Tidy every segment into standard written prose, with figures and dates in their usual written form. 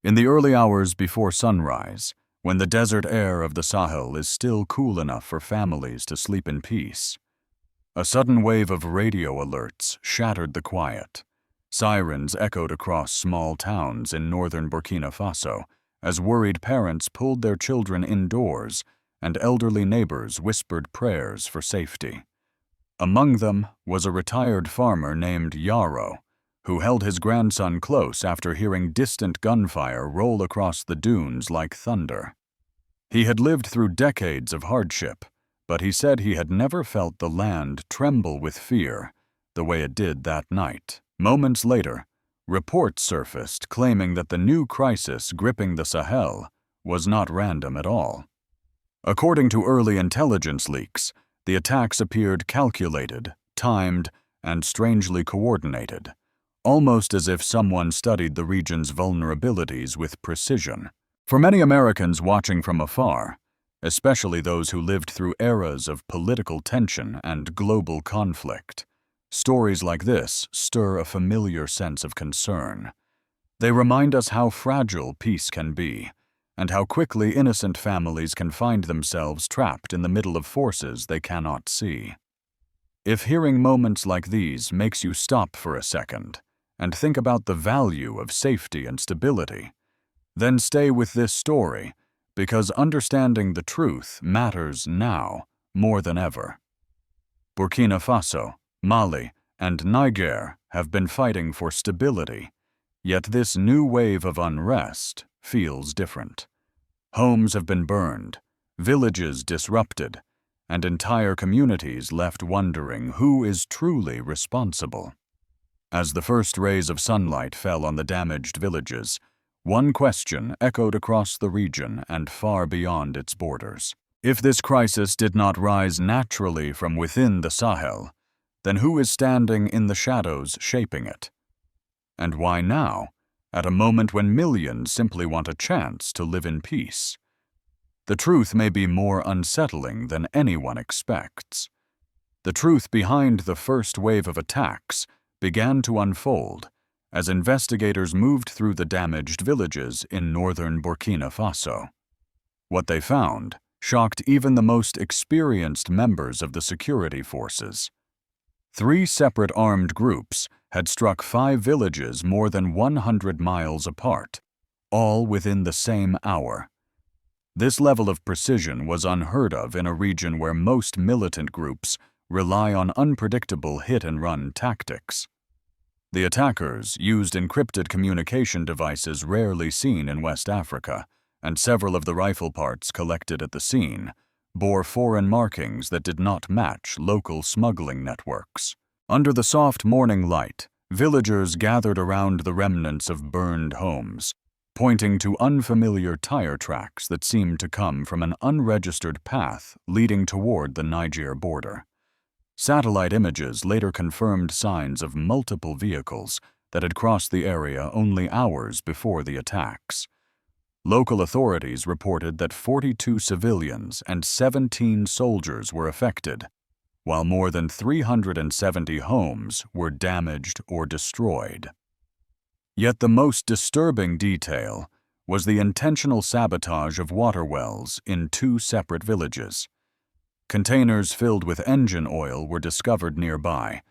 In the early hours before sunrise, when the desert air of the Sahel is still cool enough for families to sleep in peace, a sudden wave of radio alerts shattered the quiet. Sirens echoed across small towns in northern Burkina Faso as worried parents pulled their children indoors and elderly neighbors whispered prayers for safety. Among them was a retired farmer named Yarrow, who held his grandson close after hearing distant gunfire roll across the dunes like thunder. He had lived through decades of hardship, but he said he had never felt the land tremble with fear the way it did that night. Moments later, reports surfaced claiming that the new crisis gripping the Sahel was not random at all. According to early intelligence leaks, the attacks appeared calculated, timed, and strangely coordinated, almost as if someone studied the region's vulnerabilities with precision. For many Americans watching from afar, especially those who lived through eras of political tension and global conflict, stories like this stir a familiar sense of concern. They remind us how fragile peace can be, and how quickly innocent families can find themselves trapped in the middle of forces they cannot see. If hearing moments like these makes you stop for a second and think about the value of safety and stability, then stay with this story, because understanding the truth matters now more than ever. Burkina Faso, Mali, and Niger have been fighting for stability, yet this new wave of unrest feels different. Homes have been burned, villages disrupted, and entire communities left wondering who is truly responsible. As the first rays of sunlight fell on the damaged villages, one question echoed across the region and far beyond its borders. If this crisis did not rise naturally from within the Sahel, then who is standing in the shadows shaping it? And why now, at a moment when millions simply want a chance to live in peace? The truth may be more unsettling than anyone expects. The truth behind the first wave of attacks began to unfold as investigators moved through the damaged villages in northern Burkina Faso. What they found shocked even the most experienced members of the security forces. 3 separate armed groups had struck 5 villages more than 100 miles apart, all within the same hour. This level of precision was unheard of in a region where most militant groups rely on unpredictable hit-and-run tactics. The attackers used encrypted communication devices rarely seen in West Africa, and several of the rifle parts collected at the scene bore foreign markings that did not match local smuggling networks. Under the soft morning light, villagers gathered around the remnants of burned homes, pointing to unfamiliar tire tracks that seemed to come from an unregistered path leading toward the Niger border. Satellite images later confirmed signs of multiple vehicles that had crossed the area only hours before the attacks. Local authorities reported that 42 civilians and 17 soldiers were affected, while more than 370 homes were damaged or destroyed. Yet the most disturbing detail was the intentional sabotage of water wells in 2 separate villages. Containers filled with engine oil were discovered nearby,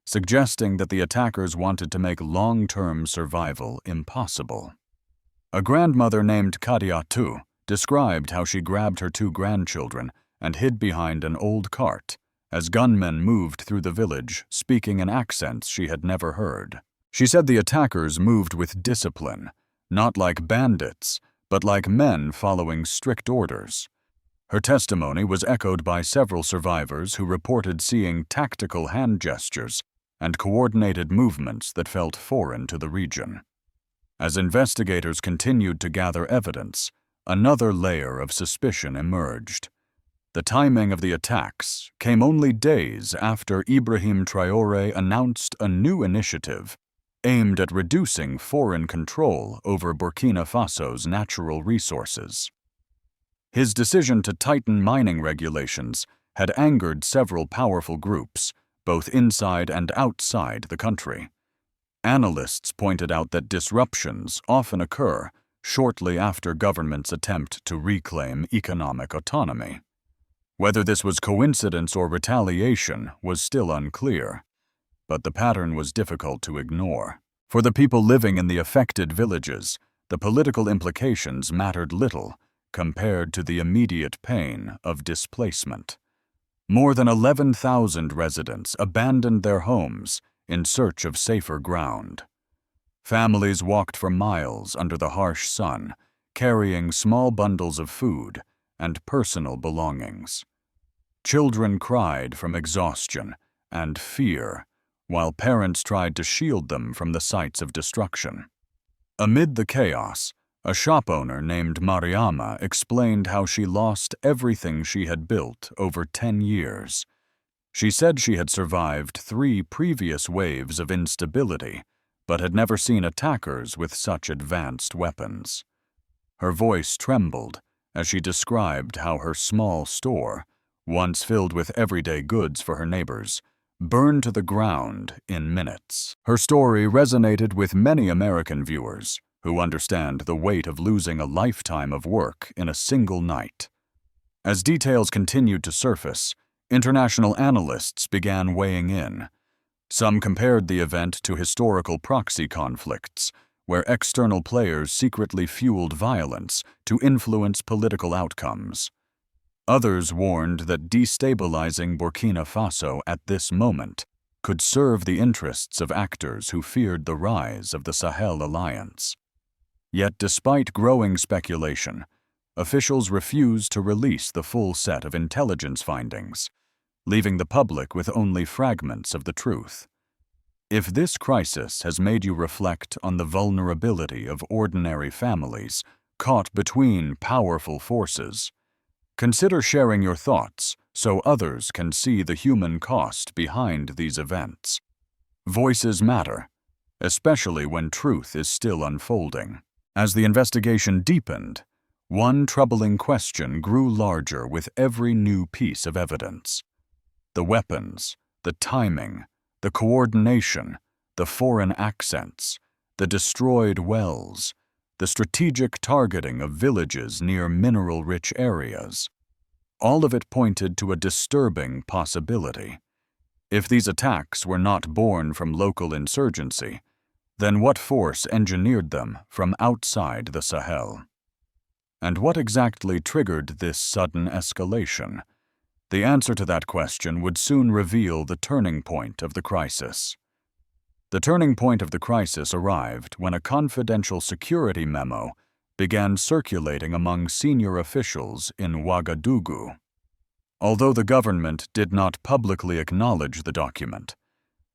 suggesting that the attackers wanted to make long-term survival impossible. A grandmother named Kadiatu described how she grabbed her 2 grandchildren and hid behind an old cart as gunmen moved through the village, speaking in accents she had never heard. She said the attackers moved with discipline, not like bandits, but like men following strict orders. Her testimony was echoed by several survivors who reported seeing tactical hand gestures and coordinated movements that felt foreign to the region. As investigators continued to gather evidence, another layer of suspicion emerged. The timing of the attacks came only days after Ibrahim Traoré announced a new initiative aimed at reducing foreign control over Burkina Faso's natural resources. His decision to tighten mining regulations had angered several powerful groups, both inside and outside the country. Analysts pointed out that disruptions often occur shortly after government's attempt to reclaim economic autonomy. Whether this was coincidence or retaliation was still unclear, but the pattern was difficult to ignore. For the people living in the affected villages, the political implications mattered little compared to the immediate pain of displacement. More than 11,000 residents abandoned their homes in search of safer ground. Families walked for miles under the harsh sun, carrying small bundles of food and personal belongings. Children cried from exhaustion and fear, while parents tried to shield them from the sights of destruction. Amid the chaos, a shop owner named Mariama explained how she lost everything she had built over 10 years. She said she had survived 3 previous waves of instability, but had never seen attackers with such advanced weapons. Her voice trembled as she described how her small store, once filled with everyday goods for her neighbors, burned to the ground in minutes. Her story resonated with many American viewers who understand the weight of losing a lifetime of work in a single night. As details continued to surface, international analysts began weighing in. Some compared the event to historical proxy conflicts, where external players secretly fueled violence to influence political outcomes. Others warned that destabilizing Burkina Faso at this moment could serve the interests of actors who feared the rise of the Sahel alliance. Yet despite growing speculation, officials refused to release the full set of intelligence findings, leaving the public with only fragments of the truth. If this crisis has made you reflect on the vulnerability of ordinary families caught between powerful forces, consider sharing your thoughts so others can see the human cost behind these events. Voices matter, especially when truth is still unfolding. As the investigation deepened, one troubling question grew larger with every new piece of evidence. The weapons, the timing, the coordination, the foreign accents, the destroyed wells, the strategic targeting of villages near mineral-rich areas. All of it pointed to a disturbing possibility. If these attacks were not born from local insurgency, then what force engineered them from outside the Sahel? And what exactly triggered this sudden escalation? The answer to that question would soon reveal the turning point of the crisis. The turning point of the crisis arrived when a confidential security memo began circulating among senior officials in Ouagadougou. Although the government did not publicly acknowledge the document,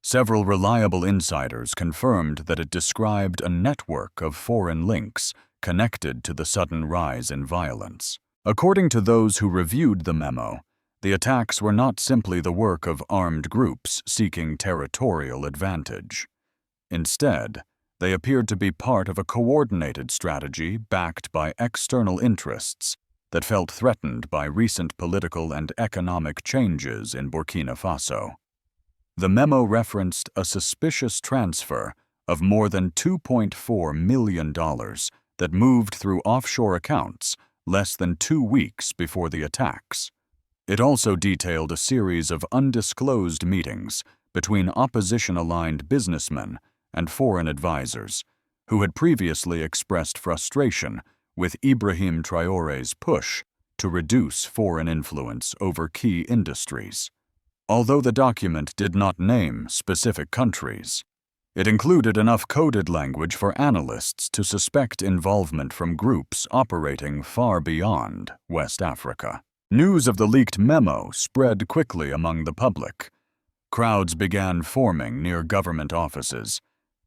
several reliable insiders confirmed that it described a network of foreign links connected to the sudden rise in violence. According to those who reviewed the memo, the attacks were not simply the work of armed groups seeking territorial advantage. Instead, they appeared to be part of a coordinated strategy backed by external interests that felt threatened by recent political and economic changes in Burkina Faso. The memo referenced a suspicious transfer of more than $2.4 million that moved through offshore accounts less than 2 weeks before the attacks. It also detailed a series of undisclosed meetings between opposition-aligned businessmen and foreign advisors who had previously expressed frustration with Ibrahim Traore's push to reduce foreign influence over key industries. Although the document did not name specific countries, it included enough coded language for analysts to suspect involvement from groups operating far beyond West Africa. News of the leaked memo spread quickly among the public. Crowds began forming near government offices,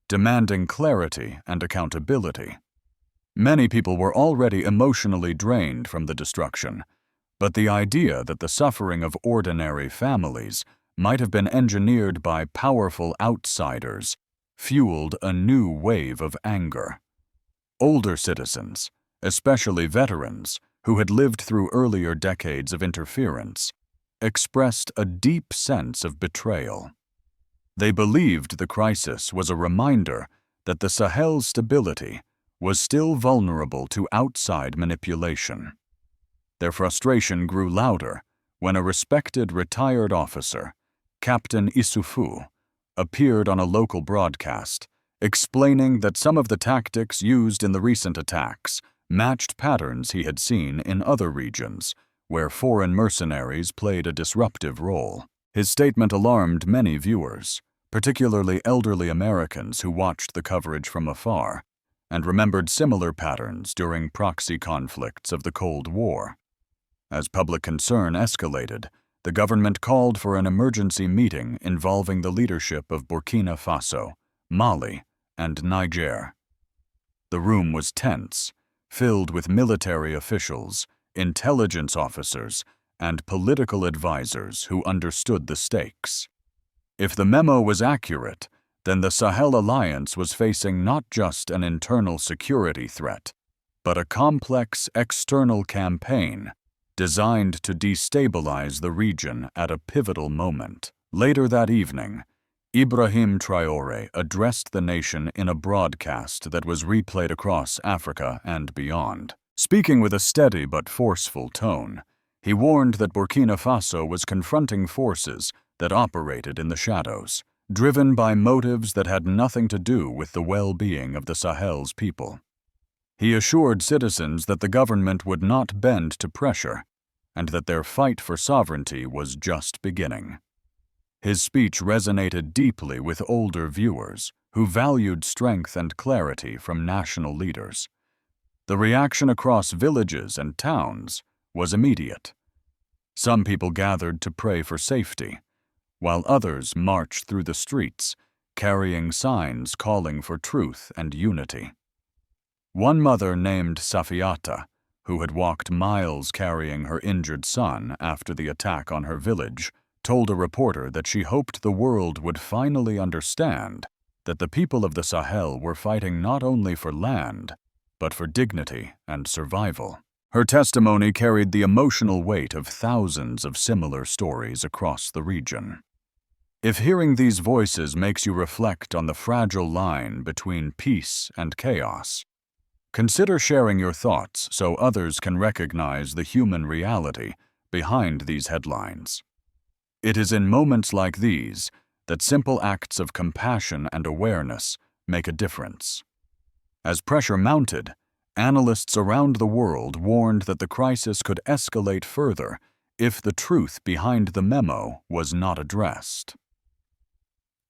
demanding clarity and accountability. Many people were already emotionally drained from the destruction, but the idea that the suffering of ordinary families might have been engineered by powerful outsiders fueled a new wave of anger. Older citizens, especially veterans who had lived through earlier decades of interference, expressed a deep sense of betrayal. They believed the crisis was a reminder that the Sahel's stability, was still vulnerable to outside manipulation. Their frustration grew louder when a respected retired officer, Captain Issoufou, appeared on a local broadcast, explaining that some of the tactics used in the recent attacks matched patterns he had seen in other regions, where foreign mercenaries played a disruptive role. His statement alarmed many viewers, particularly elderly Americans who watched the coverage from afar and remembered similar patterns during proxy conflicts of the Cold War. As public concern escalated, the government called for an emergency meeting involving the leadership of Burkina Faso, Mali, and Niger. The room was tense, filled with military officials, intelligence officers, and political advisors who understood the stakes. If the memo was accurate, then the Sahel Alliance was facing not just an internal security threat, but a complex external campaign designed to destabilize the region at a pivotal moment. Later that evening, Ibrahim Traoré addressed the nation in a broadcast that was replayed across Africa and beyond. Speaking with a steady but forceful tone, he warned that Burkina Faso was confronting forces that operated in the shadows, driven by motives that had nothing to do with the well-being of the Sahel's people. He assured citizens that the government would not bend to pressure, and that their fight for sovereignty was just beginning. His speech resonated deeply with older viewers who valued strength and clarity from national leaders. The reaction across villages and towns was immediate. Some people gathered to pray for safety, while others marched through the streets, carrying signs calling for truth and unity. One mother named Safiata, who had walked miles carrying her injured son after the attack on her village, told a reporter that she hoped the world would finally understand that the people of the Sahel were fighting not only for land, but for dignity and survival. Her testimony carried the emotional weight of thousands of similar stories across the region. If hearing these voices makes you reflect on the fragile line between peace and chaos, consider sharing your thoughts so others can recognize the human reality behind these headlines. It is in moments like these that simple acts of compassion and awareness make a difference. As pressure mounted, analysts around the world warned that the crisis could escalate further if the truth behind the memo was not addressed.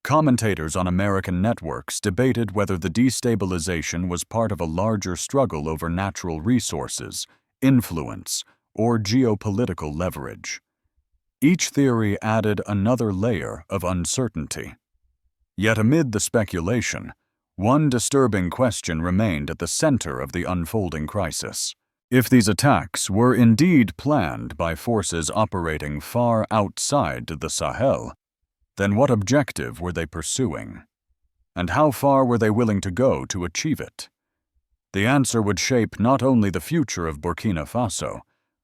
Commentators on American networks debated whether the destabilization was part of a larger struggle over natural resources, influence, or geopolitical leverage. Each theory added another layer of uncertainty. Yet amid the speculation, one disturbing question remained at the center of the unfolding crisis. If these attacks were indeed planned by forces operating far outside the Sahel, then what objective were they pursuing? And how far were they willing to go to achieve it? The answer would shape not only the future of Burkina Faso,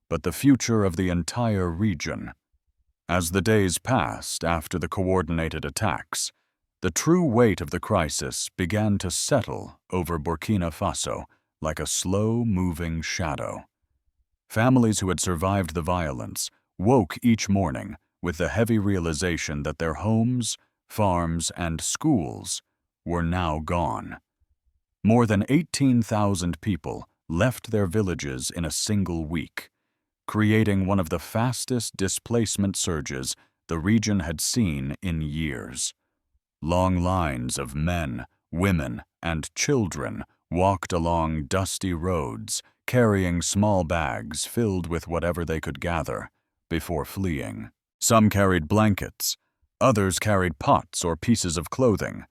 but the future of the entire region. As the days passed after the coordinated attacks, the true weight of the crisis began to settle over Burkina Faso like a slow-moving shadow. Families who had survived the violence woke each morning with the heavy realization that their homes, farms, and schools were now gone. More than 18,000 people left their villages in a single week, creating one of the fastest displacement surges the region had seen in years. Long lines of men, women, and children walked along dusty roads, carrying small bags filled with whatever they could gather before fleeing. Some carried blankets, others carried pots or pieces of clothing,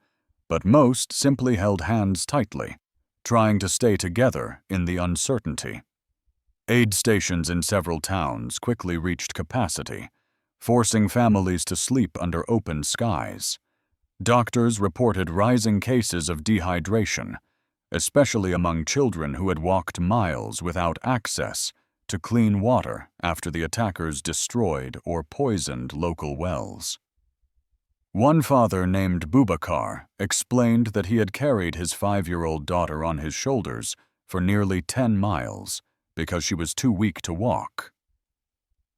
but most simply held hands tightly, trying to stay together in the uncertainty. Aid stations in several towns quickly reached capacity, forcing families to sleep under open skies. Doctors reported rising cases of dehydration, especially among children who had walked miles without access to clean water after the attackers destroyed or poisoned local wells. One father named Bubakar explained that he had carried his 5-year-old daughter on his shoulders for nearly 10 miles because she was too weak to walk.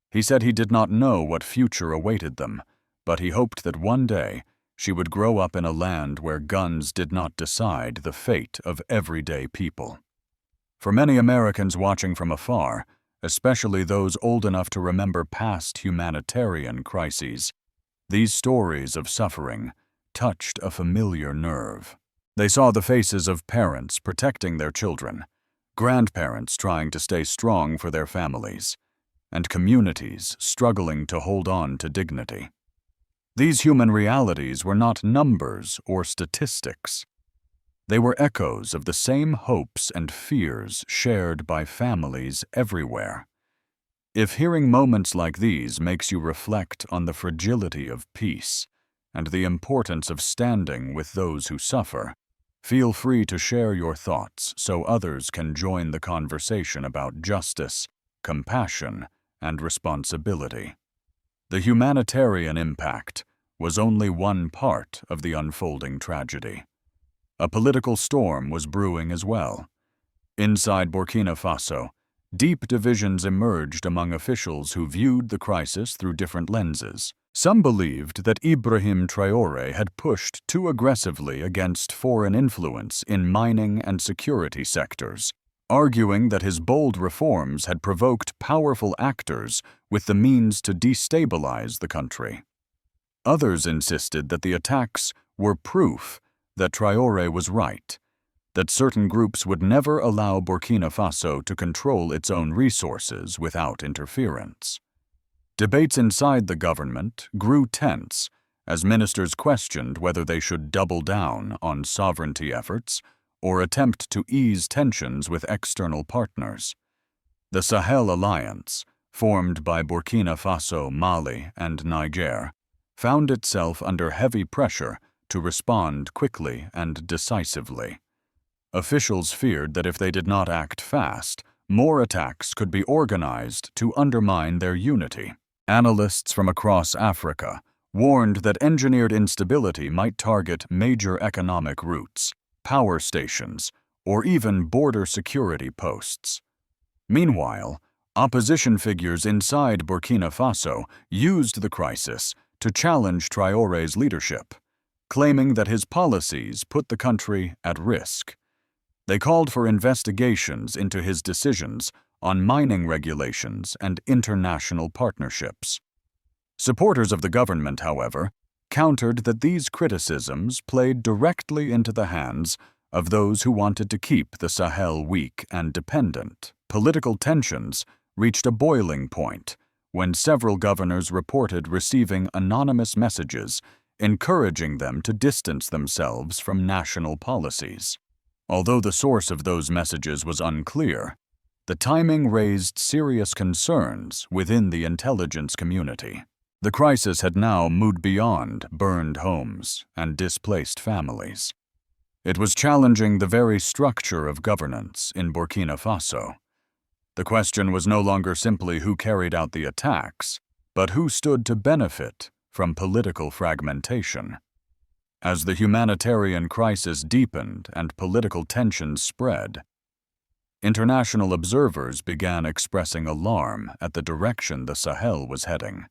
He said he did not know what future awaited them, but he hoped that one day she would grow up in a land where guns did not decide the fate of everyday people. For many Americans watching from afar, especially those old enough to remember past humanitarian crises, these stories of suffering touched a familiar nerve. They saw the faces of parents protecting their children, grandparents trying to stay strong for their families, and communities struggling to hold on to dignity. These human realities were not numbers or statistics. They were echoes of the same hopes and fears shared by families everywhere. If hearing moments like these makes you reflect on the fragility of peace and the importance of standing with those who suffer, feel free to share your thoughts so others can join the conversation about justice, compassion, and responsibility. The humanitarian impact was only one part of the unfolding tragedy. A political storm was brewing as well. Inside Burkina Faso, deep divisions emerged among officials who viewed the crisis through different lenses. Some believed that Ibrahim Traoré had pushed too aggressively against foreign influence in mining and security sectors, arguing that his bold reforms had provoked powerful actors with the means to destabilize the country. Others insisted that the attacks were proof that Traoré was right, that certain groups would never allow Burkina Faso to control its own resources without interference. Debates inside the government grew tense as ministers questioned whether they should double down on sovereignty efforts or attempt to ease tensions with external partners. The Sahel alliance, formed by Burkina Faso, Mali, and Niger, found itself under heavy pressure to respond quickly and decisively. Officials feared that if they did not act fast, more attacks could be organized to undermine their unity. Analysts from across Africa warned that engineered instability might target major economic routes, power stations, or even border security posts. Meanwhile, opposition figures inside Burkina Faso used the crisis to challenge Traoré's leadership, claiming that his policies put the country at risk. They called for investigations into his decisions on mining regulations and international partnerships. Supporters of the government, however, countered that these criticisms played directly into the hands of those who wanted to keep the Sahel weak and dependent. Political tensions reached a boiling point when several governors reported receiving anonymous messages encouraging them to distance themselves from national policies. Although the source of those messages was unclear, the timing raised serious concerns within the intelligence community. The crisis had now moved beyond burned homes and displaced families. It was challenging the very structure of governance in Burkina Faso. The question was no longer simply who carried out the attacks, but who stood to benefit from political fragmentation. As the humanitarian crisis deepened and political tensions spread, international observers began expressing alarm at the direction the Sahel was heading.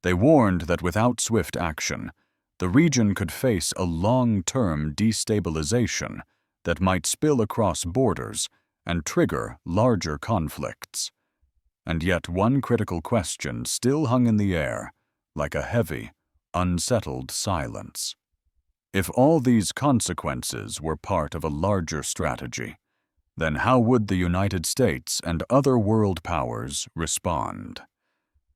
They warned that without swift action, the region could face a long-term destabilization that might spill across borders and trigger larger conflicts. And yet one critical question still hung in the air, like a heavy, unsettled silence. If all these consequences were part of a larger strategy, then how would the United States and other world powers respond?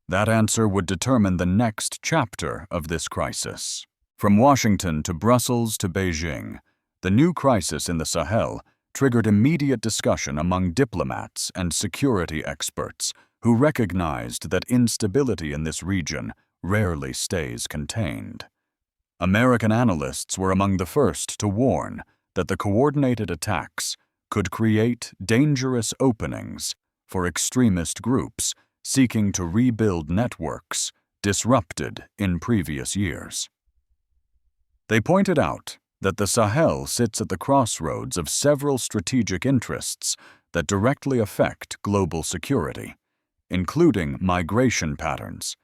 That answer would determine the next chapter of this crisis. From Washington to Brussels to Beijing, the new crisis in the Sahel triggered immediate discussion among diplomats and security experts who recognized that instability in this region rarely stays contained. American analysts were among the first to warn that the coordinated attacks could create dangerous openings for extremist groups seeking to rebuild networks disrupted in previous years. They pointed out that the Sahel sits at the crossroads of several strategic interests that directly affect global security, including migration patterns,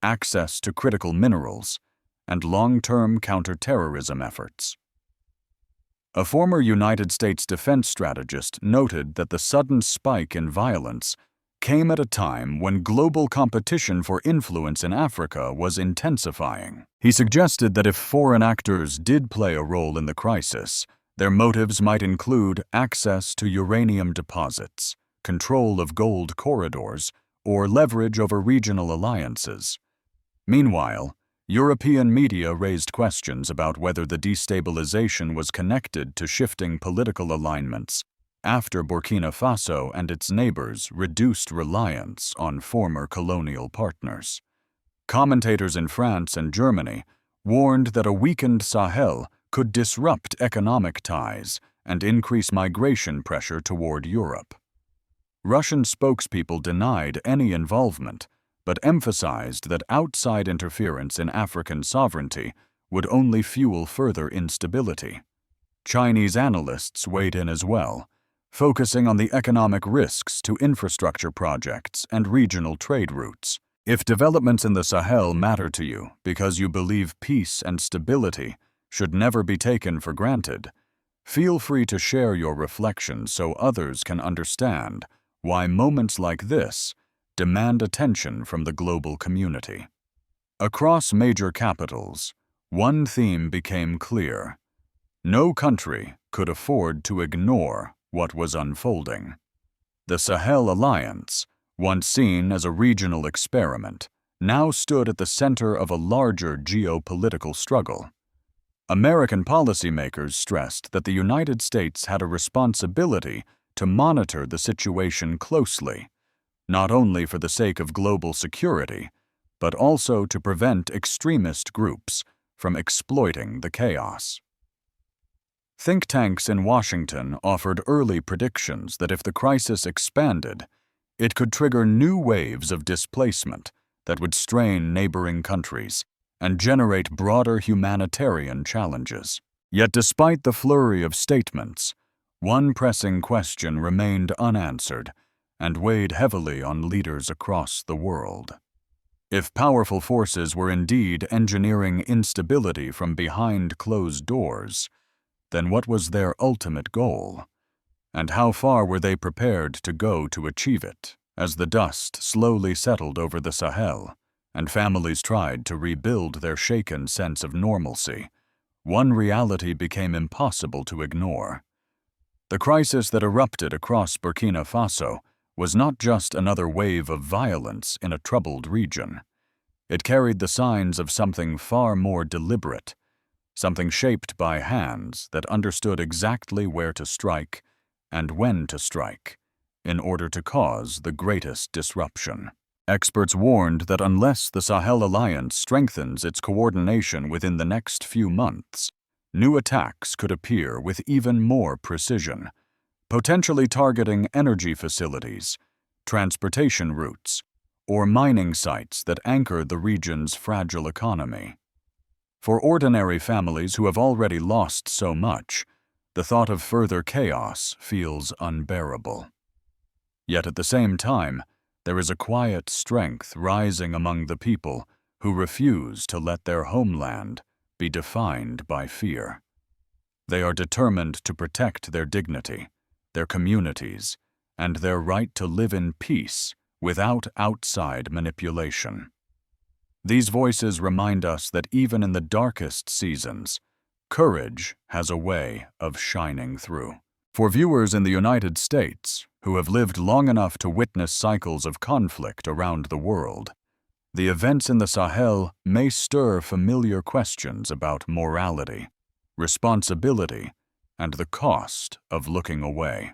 access to critical minerals, and long-term counterterrorism efforts. A former United States defense strategist noted that the sudden spike in violence came at a time when global competition for influence in Africa was intensifying. He suggested that if foreign actors did play a role in the crisis, their motives might include access to uranium deposits, control of gold corridors, or leverage over regional alliances. Meanwhile, European media raised questions about whether the destabilization was connected to shifting political alignments after Burkina Faso and its neighbors reduced reliance on former colonial partners. Commentators in France and Germany warned that a weakened Sahel could disrupt economic ties and increase migration pressure toward Europe. Russian spokespeople denied any involvement, but emphasized that outside interference in African sovereignty would only fuel further instability. Chinese analysts weighed in as well, focusing on the economic risks to infrastructure projects and regional trade routes. If developments in the Sahel matter to you because you believe peace and stability should never be taken for granted, feel free to share your reflections so others can understand why moments like this demand attention from the global community. Across major capitals, one theme became clear. No country could afford to ignore what was unfolding. The Sahel Alliance, once seen as a regional experiment, now stood at the center of a larger geopolitical struggle. American policymakers stressed that the United States had a responsibility to monitor the situation closely, not only for the sake of global security, but also to prevent extremist groups from exploiting the chaos. Think tanks in Washington offered early predictions that if the crisis expanded, it could trigger new waves of displacement that would strain neighboring countries and generate broader humanitarian challenges. Yet despite the flurry of statements, one pressing question remained unanswered and weighed heavily on leaders across the world. If powerful forces were indeed engineering instability from behind closed doors, then what was their ultimate goal? And how far were they prepared to go to achieve it? As the dust slowly settled over the Sahel, and families tried to rebuild their shaken sense of normalcy, one reality became impossible to ignore. The crisis that erupted across Burkina Faso was not just another wave of violence in a troubled region. It carried the signs of something far more deliberate, something shaped by hands that understood exactly where to strike and when to strike in order to cause the greatest disruption. Experts warned that unless the Sahel Alliance strengthens its coordination within the next few months, new attacks could appear with even more precision, potentially targeting energy facilities, transportation routes, or mining sites that anchor the region's fragile economy. For ordinary families who have already lost so much, the thought of further chaos feels unbearable. Yet at the same time, there is a quiet strength rising among the people who refuse to let their homeland be defined by fear. They are determined to protect their dignity, their communities, and their right to live in peace without outside manipulation. These voices remind us that even in the darkest seasons, courage has a way of shining through. For viewers in the United States, who have lived long enough to witness cycles of conflict around the world, the events in the Sahel may stir familiar questions about morality, responsibility, and the cost of looking away.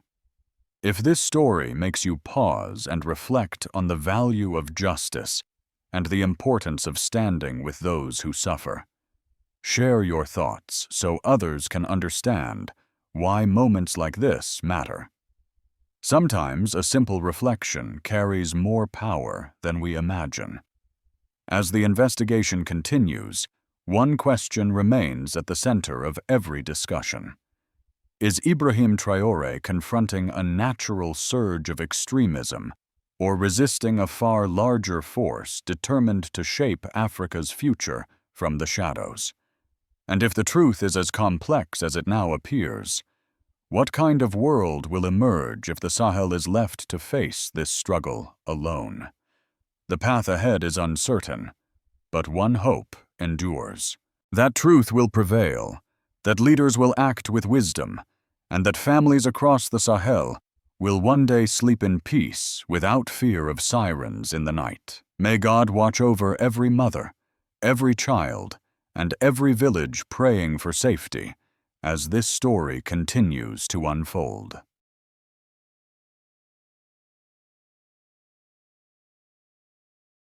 If this story makes you pause and reflect on the value of justice and the importance of standing with those who suffer, share your thoughts so others can understand why moments like this matter. Sometimes a simple reflection carries more power than we imagine. As the investigation continues, one question remains at the center of every discussion. Is Ibrahim Traoré confronting a natural surge of extremism or resisting a far larger force determined to shape Africa's future from the shadows? And if the truth is as complex as it now appears, what kind of world will emerge if the Sahel is left to face this struggle alone? The path ahead is uncertain, but one hope endures. That truth will prevail, that leaders will act with wisdom, and that families across the Sahel will one day sleep in peace without fear of sirens in the night. May God watch over every mother, every child, and every village praying for safety as this story continues to unfold.